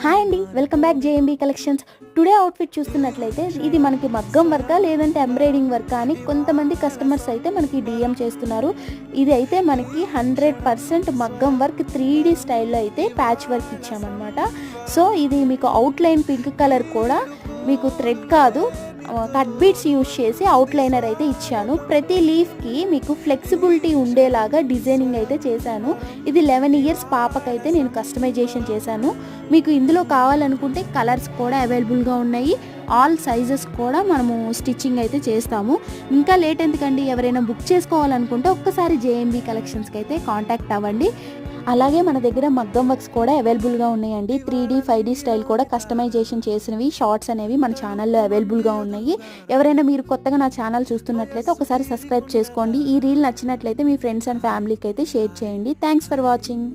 Hi అండి, welcome back JMB collections. Today outfit చూస్తున్నట్లయితే ఇది మనకి మగ్గం వర్కా లేదంటే ఎంబ్రాయిడింగ్ వర్కా అని కొంతమంది కస్టమర్స్ అయితే మనకి డిఎం చేస్తున్నారు. ఇది అయితే మనకి 100% మగ్గం వర్క్ 3D స్టైల్లో అయితే ప్యాచ్ వర్క్ ఇచ్చామన్నమాట. సో ఇది మీకు అవుట్లైన్ పింక్ కలర్ కూడా మీకు థ్రెడ్ కాదు, కట్ బీడ్స్ యూజ్ చేసి అవుట్లైనర్ అయితే ఇచ్చాను. ప్రతి లీఫ్కి మీకు ఫ్లెక్సిబిలిటీ ఉండేలాగా డిజైనింగ్ అయితే చేశాను. ఇది 11 ఇయర్స్ పాపకైతే నేను కస్టమైజేషన్ చేశాను. మీకు ఇందులో కావాలనుకుంటే కలర్స్ కూడా అవైలబుల్గా ఉన్నాయి. ఆల్ సైజెస్ కూడా మనము స్టిచ్చింగ్ అయితే చేస్తాము. ఇంకా లేట్ ఎందుకండి, ఎవరైనా బుక్ చేసుకోవాలనుకుంటే ఒక్కసారి జేఎంబీ కలెక్షన్స్కి అయితే కాంటాక్ట్ అవ్వండి. అలాగే మన దగ్గర మగ్గం వర్క్స్ కూడా అవైలబుల్గా ఉన్నాయండి. 3D 5D స్టైల్ కూడా కస్టమైజేషన్ చేసినవి షార్ట్స్ అనేవి మన ఛానల్లో అవైలబుల్గా ఉన్నాయి. ఎవరైనా మీరు కొత్తగా నా ఛానల్ చూస్తున్నట్లయితే ఒకసారి సబ్స్క్రైబ్ చేసుకోండి. ఈ రీల్ నచ్చినట్లయితే మీ ఫ్రెండ్స్ అండ్ ఫ్యామిలీకి అయితే షేర్ చేయండి. Thanks for watching.